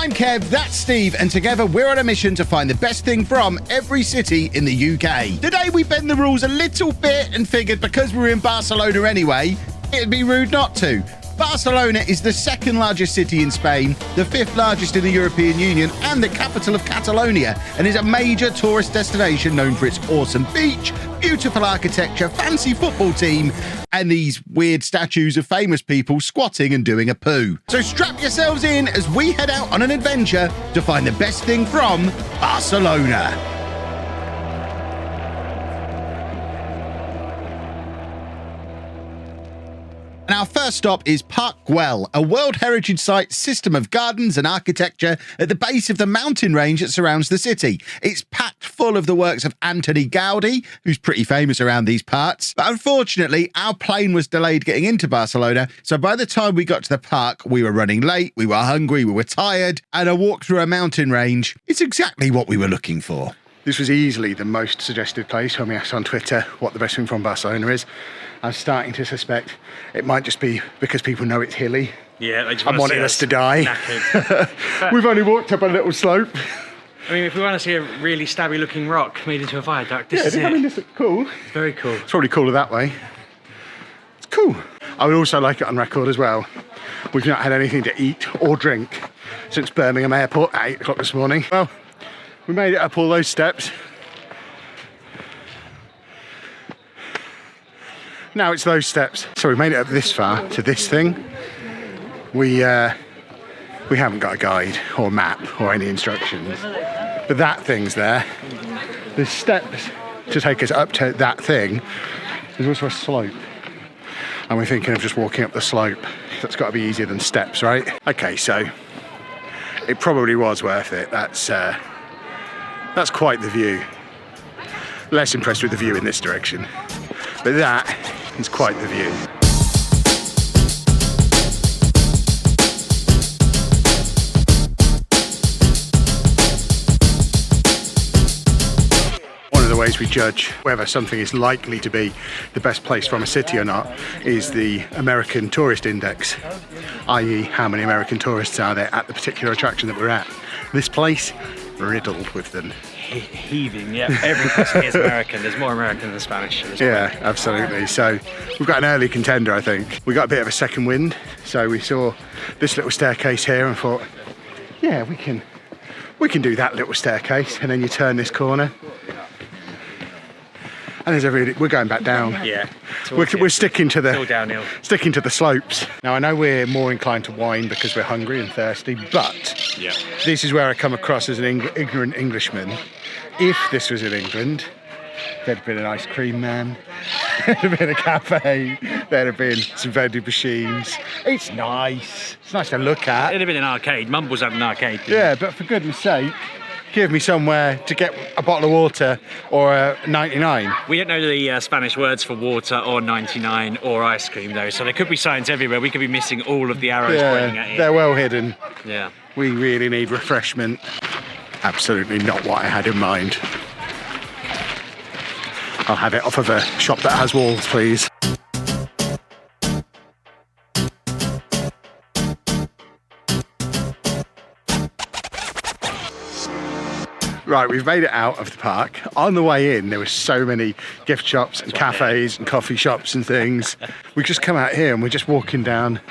I'm Kev, that's Steve, and together we're on a mission to find the best thing from every city in the UK. Today we bend the rules a little bit and figured because we're in Barcelona anyway, it'd be rude not to. Barcelona is the second largest city in Spain, the fifth largest in the European Union, and the capital of Catalonia, and is a major tourist destination known for its awesome beach, beautiful architecture, fancy football team, and these weird statues of famous people squatting and doing a poo. So strap yourselves in as we head out on an adventure to find the best thing from Barcelona. And our first stop is Park Guell, a World Heritage Site system of gardens and architecture at the base of the mountain range that surrounds the city. It's packed full of the works of Antoni Gaudi, who's pretty famous around these parts. But unfortunately, our plane was delayed getting into Barcelona, so by the time we got to the park, we were running late, we were hungry, we were tired, and a walk through a mountain range is exactly what we were looking for. This was easily the most suggested place when we asked on Twitter what the best thing from Barcelona is. I'm starting to suspect it might just be because people know it's hilly. Yeah, they just and wanting us to die. We've only walked up a little slope. I mean, if we want to see a really stabby looking rock made into a viaduct, this is it. I mean, this looks cool. It's very cool. It's probably cooler that way. It's cool. I would also like it on record as well. We've not had anything to eat or drink since Birmingham Airport at 8 o'clock this morning. Well, we made it up all those steps. Now it's those steps. So we made it up this far to this thing. We haven't got a guide or map or any instructions. But that thing's there. There's steps to take us up to that thing. There's also a slope. And we're thinking of just walking up the slope. That's got to be easier than steps, right? Okay, so it probably was worth it. That's quite the view. Less impressed with the view in this direction. But that is quite the view. One of the ways we judge whether something is likely to be the best place from a city or not is the American Tourist Index, i.e. how many American tourists are there at the particular attraction that we're at. This place, riddled with them. Heaving, yeah. Every person is American. There's more American than Spanish. Yeah, absolutely. So we've got an early contender, I think. We got a bit of a second wind, so we saw this little staircase here and thought, yeah, we can do that little staircase, and then you turn this corner. And we're going back down. Yeah. We're sticking to it's all downhill. Sticking to the slopes. Now I know we're more inclined to whine because we're hungry and thirsty, but yeah, this is where I come across as an ignorant Englishman. If this was in England, there'd have been an ice cream man, there'd have been a cafe, there'd have been some vending machines. It's nice. It's nice to look at. It'd have been an arcade. Mumbles had an arcade. Yeah, but for goodness sake, give me somewhere to get a bottle of water or a 99. We don't know the Spanish words for water or 99 or ice cream though, so there could be signs everywhere. We could be missing all of the arrows pointing at it. They're well hidden. Yeah. We really need refreshment. Absolutely not what I had in mind. I'll have it off of a shop that has walls, please. Right, we've made it out of the park. On the way in, there were so many gift shops and cafes and coffee shops and things. We just come out here and we're just walking down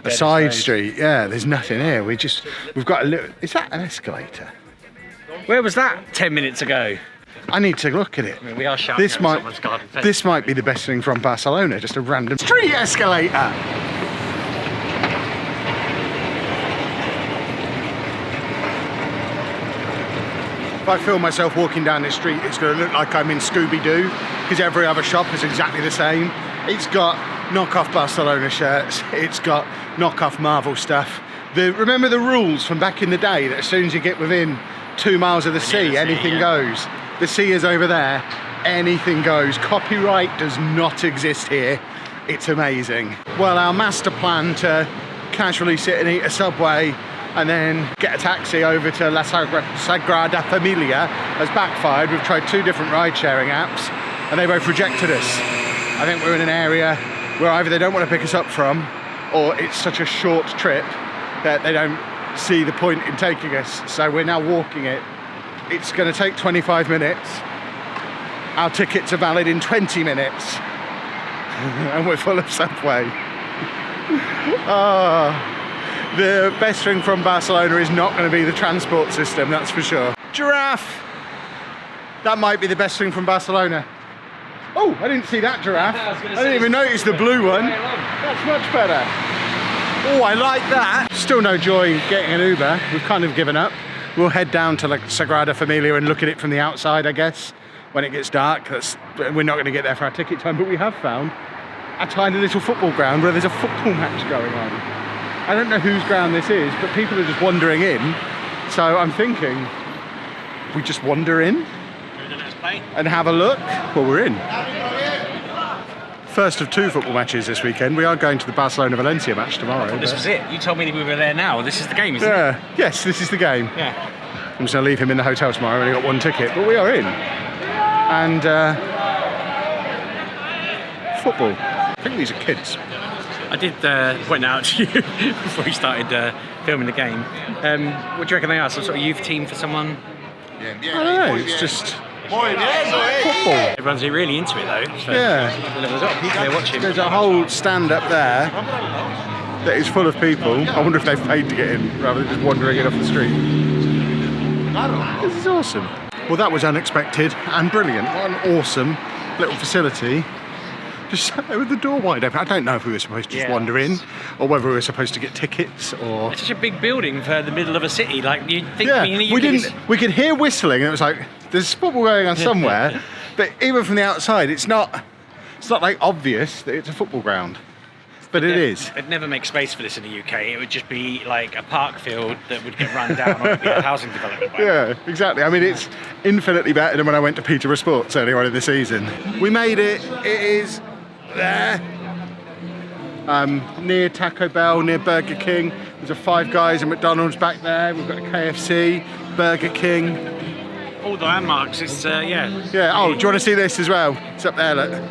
a side street. Yeah, there's nothing here. We've got a little... Is that an escalator? Where was that 10 minutes ago? I need to look at it. I mean, we are shouting at someone's garden fence. This might be the best thing from Barcelona, just a random street escalator. If I film myself walking down this street, it's going to look like I'm in Scooby-Doo, because every other shop is exactly the same. It's got knockoff Barcelona shirts, it's got knockoff Marvel stuff. Remember the rules from back in the day that as soon as you get within 2 miles of the sea, anything goes. The sea is over there, anything goes. Copyright does not exist here. It's amazing. Well, our master plan to casually sit and eat a Subway and then get a taxi over to La Sagrada Familia has backfired. We've tried 2 different ride-sharing apps and they both rejected us. I think we're in an area where either they don't want to pick us up from, or it's such a short trip that they don't see the point in taking us. So we're now walking it. It's going to take 25 minutes. Our tickets are valid in 20 minutes. And we're full of Subway. The best thing from Barcelona is not going to be the transport system, that's for sure. Giraffe! That might be the best thing from Barcelona. Oh, I didn't see that giraffe. I didn't even notice the blue one. That's much better. Oh, I like that. Still no joy getting an Uber. We've kind of given up. We'll head down to like Sagrada Familia and look at it from the outside, I guess, when it gets dark. We're not going to get there for our ticket time, but we have found a tiny little football ground where there's a football match going on. I don't know whose ground this is, but people are just wandering in. So I'm thinking, we just wander in and have a look. Well, we're in. First of 2 football matches this weekend. We are going to the Barcelona-Valencia match tomorrow. This was it. You told me that we were there now. This is the game, isn't it? Yes, this is the game. Yeah. I'm just going to leave him in the hotel tomorrow. I've only got 1 ticket, but we are in. And football. I think these are kids. I did point out to you before we started filming the game. What do you reckon they are? Some sort of youth team for someone? I don't know. It's just football. Everyone's really into it though. So Yeah. There's a lot of people there watching. There's a whole stand up there that is full of people. I wonder if they've paid to get in rather than just wandering in off the street. This is awesome. Well, that was unexpected and brilliant. What an awesome little facility. Just sat there with the door wide open. I don't know if we were supposed to just wander in or whether we were supposed to get tickets or... It's such a big building for the middle of a city. Like, you'd think... Yeah, we didn't... We could hear whistling and it was like, there's football going on somewhere. But even from the outside, it's not like obvious that it's a football ground. But it is. They'd never make space for this in the UK. It would just be like a park field that would get run down or it'd be a housing development. Yeah, exactly. I mean, it's infinitely better than when I went to Peterborough Sports earlier on in the season. We made it. It is there. Near Taco Bell, near Burger King. There's a Five Guys and McDonald's back there. We've got a KFC, Burger King. All the landmarks. It's yeah. Yeah. Oh, do you want to see this as well? It's up there. Look.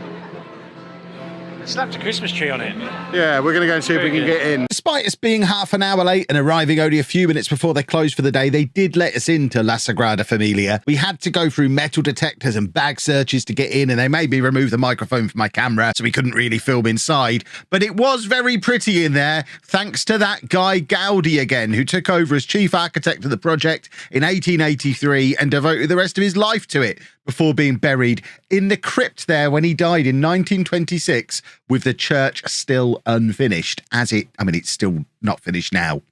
Slapped a Christmas tree on it. Yeah, we're going to go and see if we can get in. Despite us being half an hour late and arriving only a few minutes before they closed for the day, they did let us into La Sagrada Familia. We had to go through metal detectors and bag searches to get in, and they made me remove the microphone from my camera, so we couldn't really film inside. But it was very pretty in there, thanks to that guy Gaudi again, who took over as chief architect of the project in 1883 and devoted the rest of his life to it, before being buried in the crypt there when he died in 1926, with the church still unfinished. It's still not finished now,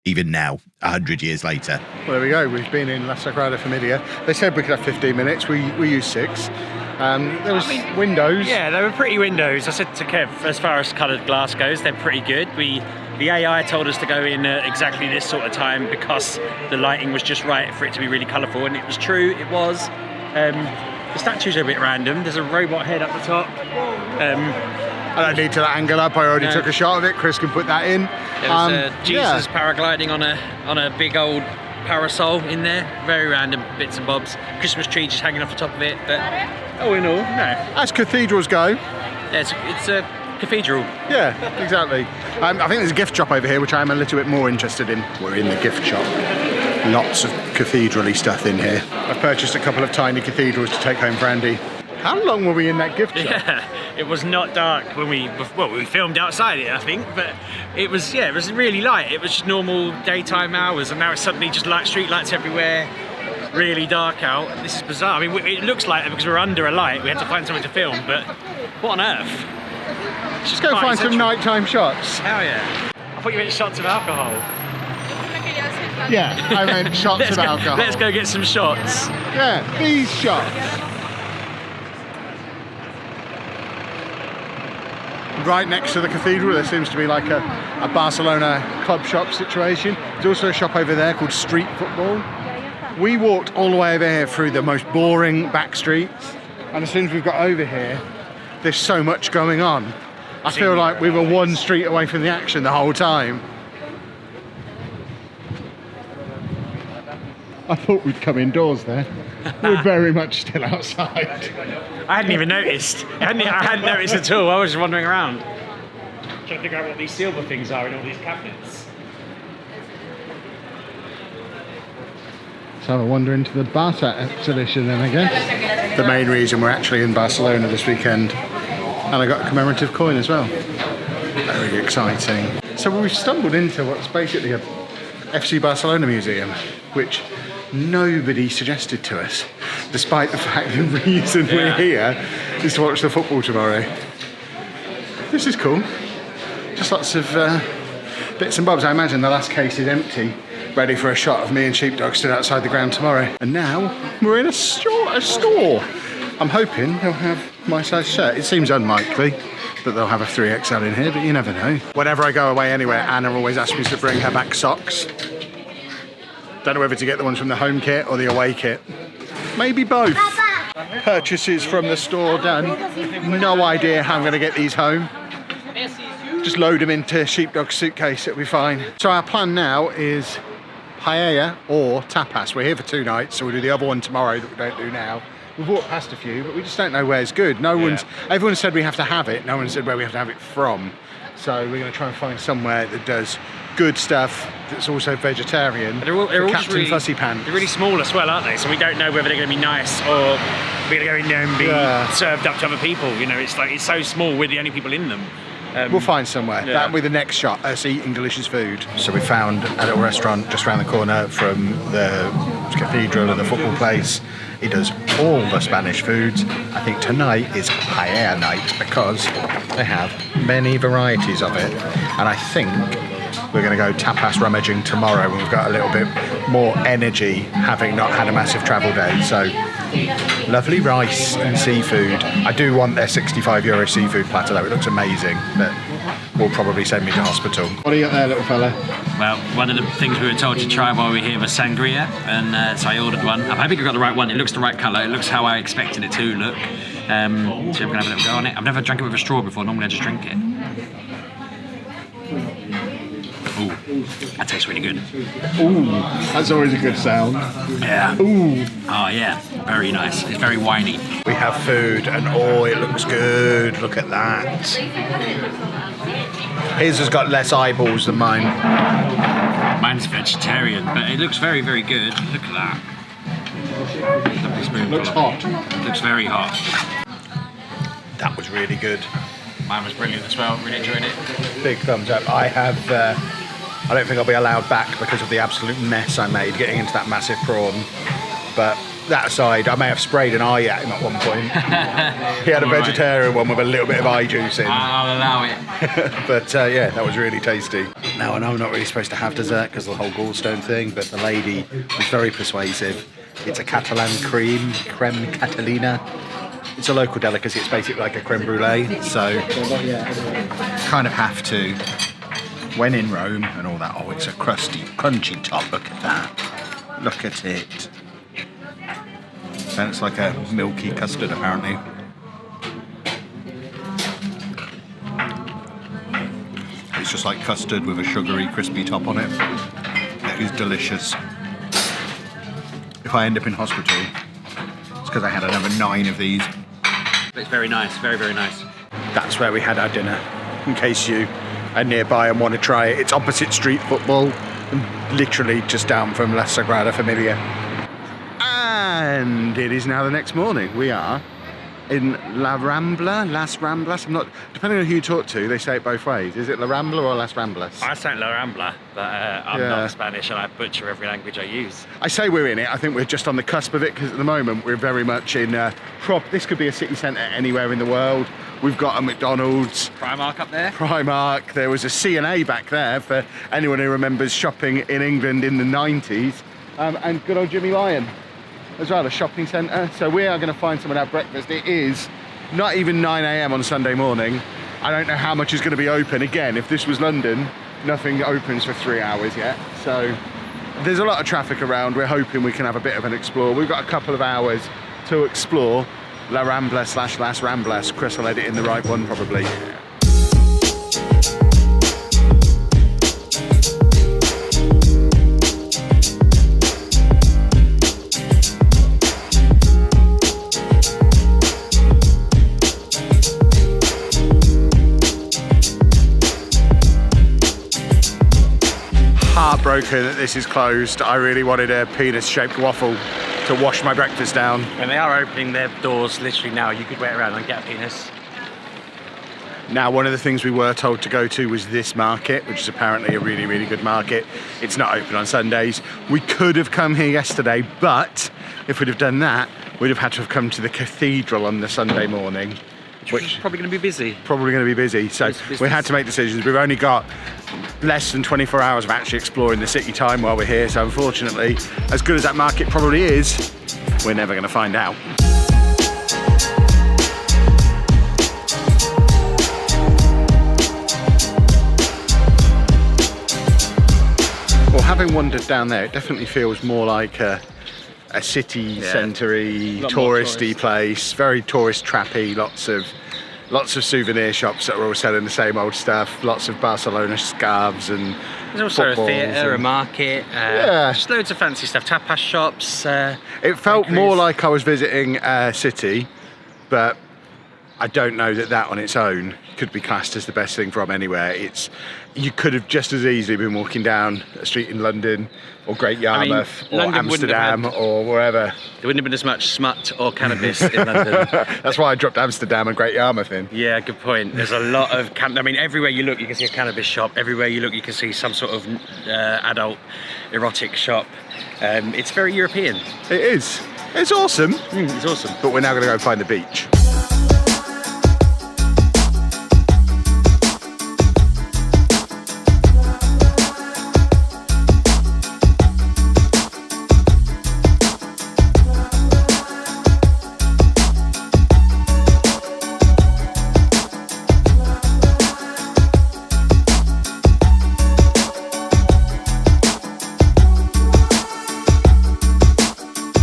even now, 100 years later. Well, there we go. We've been in La Sagrada Familia. They said we could have 15 minutes. We used 6. There was windows. Yeah, they were pretty windows. I said to Kev, as far as coloured glass goes, they're pretty good. The AI told us to go in at exactly this sort of time because the lighting was just right for it to be really colourful, and it was true, it was. The statues are a bit random. There's a robot head up the top. I don't need to angle up. I already took a shot of it. Chris can put that in. There was Jesus paragliding on a big old parasol in there. Very random bits and bobs. Christmas tree just hanging off the top of it. But all in all, no. As cathedrals go. Yeah, it's a cathedral. Yeah, exactly. I think there's a gift shop over here, which I'm a little bit more interested in. We're in the gift shop. Lots of cathedral-y stuff in here. I've purchased a couple of tiny cathedrals to take home for Andy. How long were we in that gift shop? Yeah, it was not dark when we filmed outside it, I think, but it was really light. It was just normal daytime hours, and now it's suddenly just street lights everywhere, really dark out. This is bizarre. I mean, it looks like it because we're under a light. We had to find something to film, but what on earth? Just go find some nighttime shots. Hell yeah. I thought you meant shots of alcohol. Yeah, I meant shots of alcohol. Let's go get some shots. Yeah, these shots. Right next to the cathedral, there seems to be like a Barcelona club shop situation. There's also a shop over there called Street Football. We walked all the way over here through the most boring back streets, and as soon as we've got over here, there's so much going on. I feel like we were 1 street away from the action the whole time. I thought we'd come indoors there. We're very much still outside. I hadn't even noticed. I hadn't noticed at all. I was just wandering around. Trying to figure out what these silver things are in all these cabinets. have a wander into the Barca exhibition then, I guess. The main reason we're actually in Barcelona this weekend, and I got a commemorative coin as well. Very exciting. So we've stumbled into what's basically a FC Barcelona museum, which nobody suggested to us, despite the fact the reason we're here is to watch the football tomorrow. This is cool. Just lots of bits and bobs. I imagine the last case is empty, ready for a shot of me and Sheepdog stood outside the ground tomorrow. And now we're in a store. I'm hoping they'll have my size shirt. It seems unlikely that they'll have a 3XL in here, but you never know. Whenever I go away anywhere, Anna always asks me to bring her back socks. Don't know whether to get the ones from the home kit or the away kit. Maybe both. Purchases from the store done. No idea how I'm going to get these home. Just load them into Sheepdog's suitcase, it'll be fine. So our plan now is paella or tapas. We're here for 2 nights, so we'll do the other one tomorrow that we don't do now. We've walked past a few, but we just don't know where's good. Everyone said we have to have it. No one said where we have to have it from. So we're going to try and find somewhere that does good stuff that's also vegetarian. They're all Captain really, Fussy Pants. They're really small as well, aren't they? So we don't know whether they're going to be nice or we're going to go in there and be served up to other people. You know, it's so small, we're the only people in them. We'll find somewhere. Yeah. That'll be the next shot, us eating delicious food. So we found a little restaurant just around the corner from the cathedral and the football place. It does all the Spanish foods. I think tonight is paella night because they have many varieties of it. And I think we're going to go tapas rummaging tomorrow when we've got a little bit more energy, having not had a massive travel day. So lovely rice and seafood. I do want their €65 seafood platter though. It looks amazing, but will probably send me to hospital. What do you got there, little fella? Well, one of the things we were told to try while we were here was sangria, and so I ordered one. I'm hoping I got the right one. It looks the right colour. It looks how I expected it to look. So we're going to have a little go on it. I've never drank it with a straw before. Normally I just drink it. Ooh, that tastes really good. Ooh, that's always a good sound. Yeah. Ooh. Oh yeah, very nice. It's very winey. We have food and oh, it looks good. Look at that. His has got less eyeballs than mine. Mine's vegetarian, but it looks very, very good. Look at that. Looks hot. Looks very hot. That was really good. Mine was brilliant as well. Really enjoyed it. Big thumbs up. I don't think I'll be allowed back because of the absolute mess I made getting into that massive prawn. But that aside, I may have sprayed an eye at him at one point. He had a vegetarian one with a little bit of eye juice in. I'll allow it. But yeah, that was really tasty. Now I know I'm not really supposed to have dessert because of the whole gallstone thing, but the lady was very persuasive. It's a Catalan Crema Catalana. It's a local delicacy. It's basically like a creme brulee, so kind of have to. When in Rome and all that. Oh, it's a crusty, crunchy top. Look at that. Look at it. And it's like a milky custard, apparently. It's just like custard with a sugary, crispy top on it. It is delicious. If I end up in hospital, it's because I had another 9 of these. It's very nice, very, very nice. That's where we had our dinner, in case you are nearby and want to try it. It's opposite street football, literally just down from La Sagrada Familia. And it is now the next morning. We are in Las Ramblas. I'm not, depending on who you talk to, they say it both ways. Is it La Rambla or Las Ramblas? I say La Rambla, but I'm not Spanish and I butcher every language I use. I say we're in it. I think we're just on the cusp of it because at the moment we're very much in this could be a city centre anywhere in the world. We've got a McDonald's. Primark up there? Primark. There was a C&A back there for anyone who remembers shopping in England in the 90s. And good old Jimmy Lyon as well, a shopping centre. So we are going to find somewhere to have breakfast. It is not even 9 AM on Sunday morning. I don't know how much is going to be open. Again, if this was London, nothing opens for 3 hours yet. So there's a lot of traffic around. We're hoping we can have a bit of an explore. We've got a couple of hours to explore La Rambla / Las Ramblas. Chris will edit in the right one probably. heartbroken that this is closed. I really wanted a penis-shaped waffle to wash my breakfast down. And they are opening their doors literally now. You could wait around and get a penis. Now, one of the things we were told to go to was this market, which is apparently a really, really good market. It's not open on Sundays. We could have come here yesterday, but if we'd have done that, we'd have had to have come to the cathedral on the Sunday morning. Which is probably going to be busy. Probably going to be busy. So we had to make decisions. We've only got less than 24 hours of actually exploring the city time while we're here. So unfortunately, as good as that market probably is, we're never going to find out. Well, having wandered down there, it definitely feels more like a city centre-y, touristy place, very tourist trappy, lots of souvenir shops that are all selling the same old stuff, lots of Barcelona scarves and there's also a theatre, a market, just loads of fancy stuff, tapas shops. It felt more like I was visiting a city, but I don't know that on its own could be classed as the best thing from anywhere. You could have just as easily been walking down a street in London or Great Yarmouth or Amsterdam or wherever. There wouldn't have been as much smut or cannabis in London. That's why I dropped Amsterdam and Great Yarmouth in. Yeah, good point. There's a lot of everywhere you look you can see a cannabis shop. Everywhere you look you can see some sort of adult erotic shop. It's very European. It is. It's awesome. It's awesome. But we're now going to go find the beach.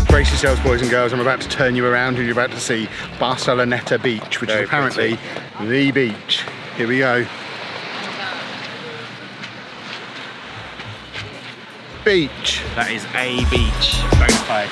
Brace yourselves, boys and girls, I'm about to turn you around and you're about to see Barceloneta Beach, which is apparently the beach. Here we go. Beach. That is a beach. Bonafide.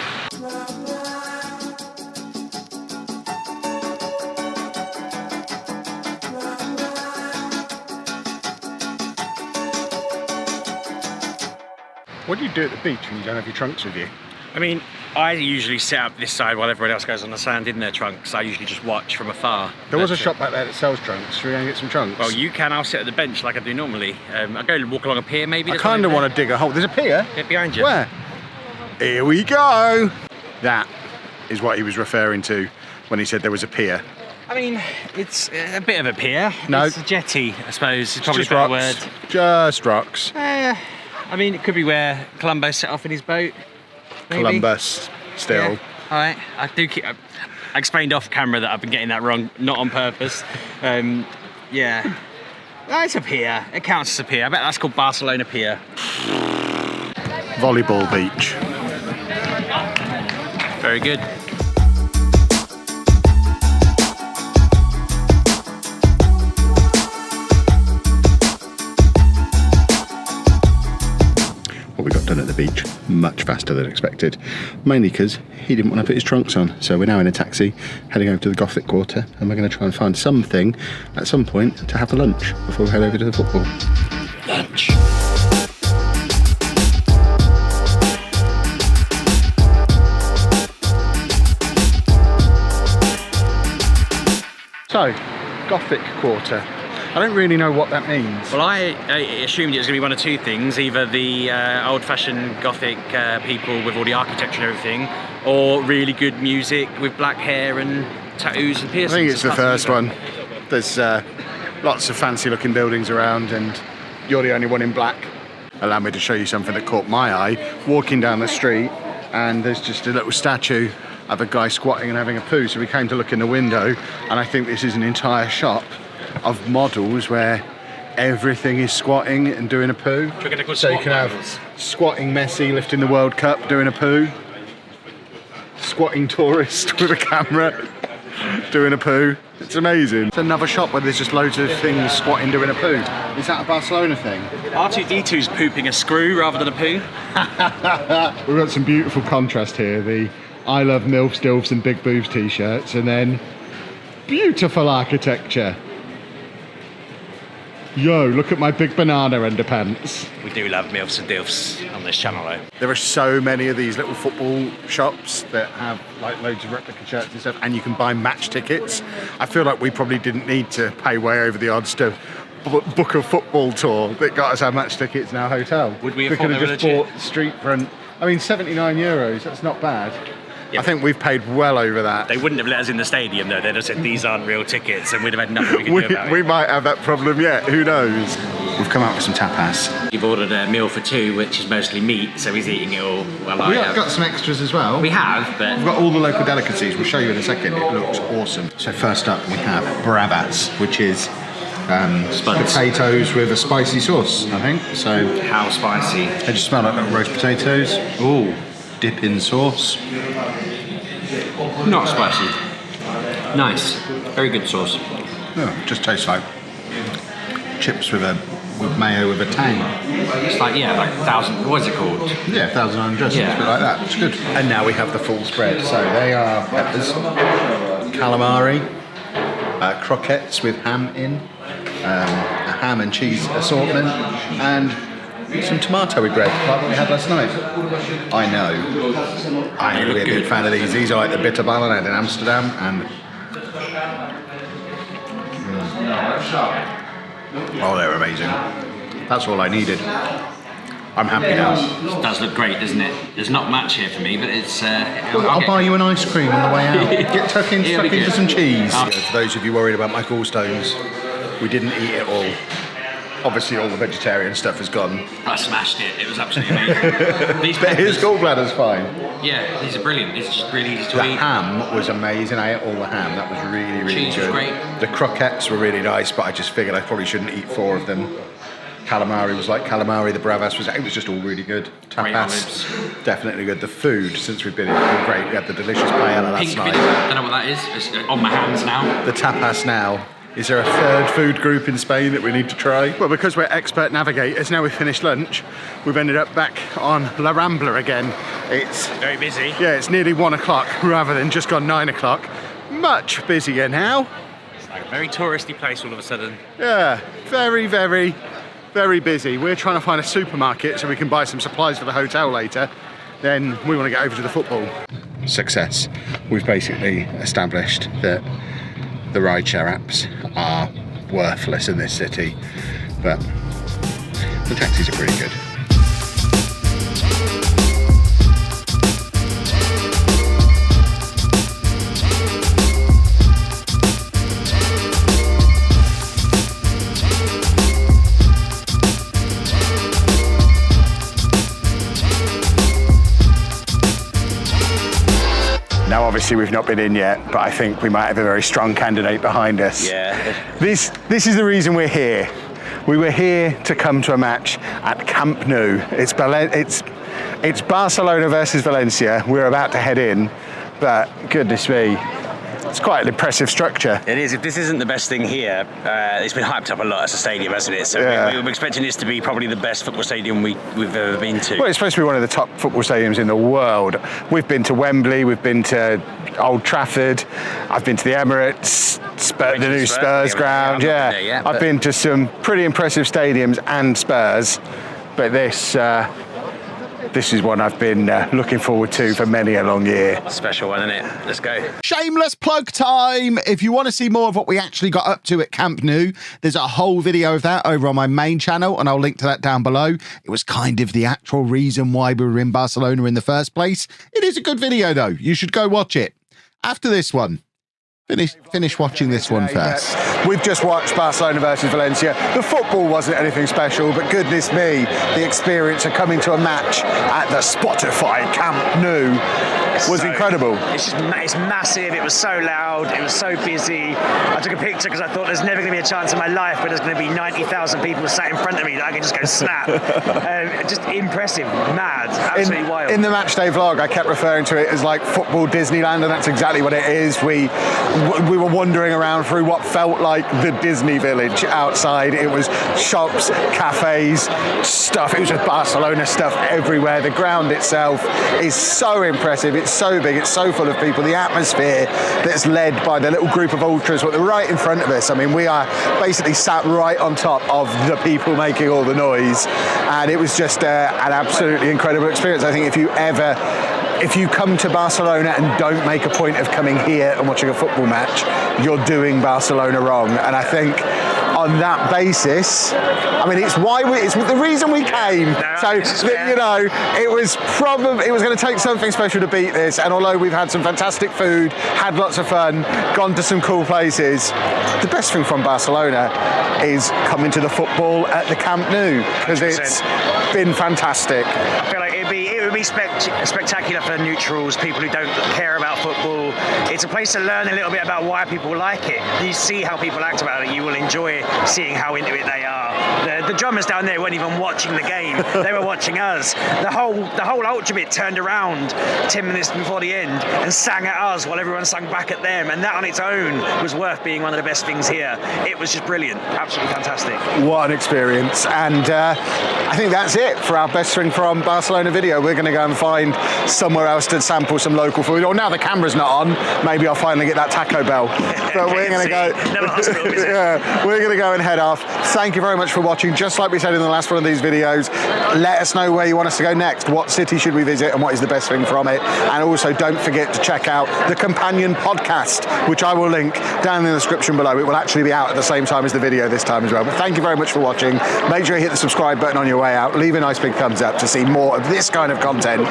What do you do at the beach when you don't have your trunks with you? I mean, I usually sit up this side while everyone else goes on the sand in their trunks. I usually just watch from afar. There was a shop back there that sells trunks. Should we go and get some trunks? Well, you can. I'll sit at the bench like I do normally. I go and walk along a pier maybe. I kind of want to dig a hole. There's a pier? Yeah, behind you. Where? Here we go. That is what he was referring to when he said there was a pier. I mean, it's a bit of a pier. No. It's a jetty, I suppose. It's probably just a better rocks. word. Just rocks. I mean, it could be where Columbo set off in his boat. Maybe. Columbus, still. Yeah. All right. I explained off camera that I've been getting that wrong, not on purpose. Yeah. Oh, it's a pier. It counts as a pier. I bet that's called Barcelona Pier. Volleyball beach. Very good. What we got done at the beach much faster than expected, mainly because he didn't want to put his trunks on. So we're now in a taxi heading over to the Gothic Quarter, and we're going to try and find something at some point to have for lunch before we head over to the football. Lunch. So, Gothic Quarter. I don't really know what that means. Well, I assumed it was going to be one of two things, either the old-fashioned Gothic people with all the architecture and everything, or really good music with black hair and tattoos and piercings. I think it's the first one. There's lots of fancy-looking buildings around, and you're the only one in black. Allow me to show you something that caught my eye. Walking down the street, and there's just a little statue of a guy squatting and having a poo. So we came to look in the window, and I think this is an entire shop of models where everything is squatting and doing a poo. So you can have squatting Messi lifting the World Cup doing a poo, squatting tourist with a camera doing a poo. It's amazing. It's another shop where there's just loads of things squatting doing a poo. Is that a Barcelona thing? R2-D2's pooping a screw rather than a poo. We've got some beautiful contrast here. The I love MILFs, DILFs and big boobs t-shirts, and then beautiful architecture. Yo, look at my big banana underpants. We do love MILFs and DILFs on this channel though. There are so many of these little football shops that have like loads of replica shirts and stuff, and you can buy match tickets. I feel like we probably didn't need to pay way over the odds to book a football tour that got us our match tickets in our hotel. Would we We have could thought have they were just legit? bought street front. I mean, €79, that's not bad. Yeah. I think we've paid well over that. They wouldn't have let us in the stadium though. They'd have said these aren't real tickets, and we'd have had nothing we could do about We it. might have that problem yet, who knows? We've come out with some tapas. You've ordered a meal for two, which is mostly meat, so he's eating it all. Well, We have got some extras as well. We have, but We've got all the local delicacies. We'll show you in a second. It looks awesome. So first up, we have bravas, which is Spuds. potatoes with a spicy sauce, I think. So how spicy? they just smell like little roast potatoes. Ooh, Dip in sauce. not spicy. Nice, very good sauce. Oh, just tastes like chips with mayo with a tang. It's like like 1,000. What is it called? Yeah, Thousand Island dressing, Yeah. a bit like that. It's good. And now we have the full spread. So they are peppers, calamari, croquettes with ham in, a ham and cheese assortment, and some tomatoey bread, like what we had last night. I know. I'm really a big fan of these. These are like the bitterballen I had in Amsterdam, and oh, they're amazing. That's all I needed. I'm happy now. It does look great, doesn't it? There's not much here for me, but it's. I'll buy you an ice cream on the way out. Get stuck It'll be into good. some cheese. Oh. For those of you worried about my gallstones, we didn't eat it all. Obviously, all the vegetarian stuff is gone. I smashed it. It was absolutely amazing. These But his peppers, gallbladder's fine. yeah, these are brilliant. It's just really easy to The eat. ham was amazing. I ate all the ham. That was really, really Cheese was good. great. The croquettes were really nice, but I just figured I probably shouldn't eat 4 of them. Calamari was like calamari. The bravas it was just all really good. Great Tapas, definitely good. The food since we've been here has been great. We had the delicious paella last Pink night. I don't know what that is. It's on my hands now. The tapas now. Is there a third food group in Spain that we need to try? Well, because we're expert navigators, now we've finished lunch, we've ended up back on La Rambla again. It's Very busy. yeah, it's nearly 1 o'clock rather than just gone 9 o'clock. Much busier now. It's like a very touristy place all of a sudden. Yeah, very, very, very busy. We're trying to find a supermarket so we can buy some supplies for the hotel later. Then we want to get over to the football. Success. We've basically established that the rideshare apps are worthless in this city, but the taxis are pretty good. Now, obviously, we've not been in yet, but I think we might have a very strong candidate behind us. Yeah. This is the reason we're here. We were here to come to a match at Camp Nou. It's Barcelona versus Valencia. We're about to head in, but goodness me, it's quite an impressive structure. It is. If this isn't the best thing here, it's been hyped up a lot as a stadium, hasn't it? So Yeah. we were expecting this to be probably the best football stadium we've ever been to. Well, it's supposed to be one of the top football stadiums in the world. We've been to Wembley, we've been to Old Trafford, I've been to the Emirates, the new Spurs ground. Yeah, I'm not Yeah, there yet, I've but- been to some pretty impressive stadiums and Spurs, but this is one I've been looking forward to for many a long year. Special one, isn't it? Let's go. Shameless plug time! If you want to see more of what we actually got up to at Camp Nou, there's a whole video of that over on my main channel, and I'll link to that down below. It was kind of the actual reason why we were in Barcelona in the first place. It is a good video, though. You should go watch it. After this one, finish watching this one first. We've just watched Barcelona versus Valencia. The football wasn't anything special, but goodness me, the experience of coming to a match at the Spotify Camp Nou was incredible. It's massive. It was so loud. It was so busy. I took a picture because I thought there's never going to be a chance in my life where there's going to be 90,000 people sat in front of me that I can just go snap. Just impressive, mad, absolutely wild. In the matchday vlog, I kept referring to it as like football Disneyland, and that's exactly what it is. We were wandering around through what felt like the Disney village outside. It was shops, cafes, stuff. It was just Barcelona stuff everywhere. The ground itself is so impressive. It's so big, it's so full of people. The atmosphere that's led by the little group of ultras, they're right in front of us. I mean, we are basically sat right on top of the people making all the noise, and it was just an absolutely incredible experience. I think if you come to Barcelona and don't make a point of coming here and watching a football match, you're doing Barcelona wrong. And I think on that basis, I mean, it's the reason we came. So, you know, it was going to take something special to beat this. And although we've had some fantastic food, had lots of fun, gone to some cool places, the best thing from Barcelona is coming to the football at the Camp Nou, because it's been fantastic. I feel like it would be spectacular for neutrals, people who don't care about football. It's a place to learn a little bit about why people like it. You see how people act about it, you will enjoy seeing how into it they are. The drummers down there weren't even watching the game, they were watching us. The whole ultra bit turned around 10 minutes before the end and sang at us while everyone sang back at them, and that on its own was worth being one of the best things here. It was just brilliant, absolutely fantastic. What an experience. And I think that's it for our best thing from Barcelona video. We're going to go and find somewhere else to sample some local food. Or now the camera's not on, maybe I'll finally get that Taco Bell. But we're going to go. Yeah, we're going to go and head off. Thank you very much for watching. Just like we said in the last one of these videos, let us know where you want us to go next. What city should we visit and what is the best thing from it? And also don't forget to check out the companion podcast, which I will link down in the description below. It will actually be out at the same time as the video this time as well. But thank you very much for watching. Make sure you hit the subscribe button on your way out. Leave a nice big thumbs up to see more of this kind of content.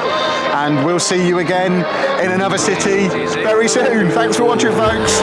And we'll see you again in another city very soon. Thanks for watching, folks.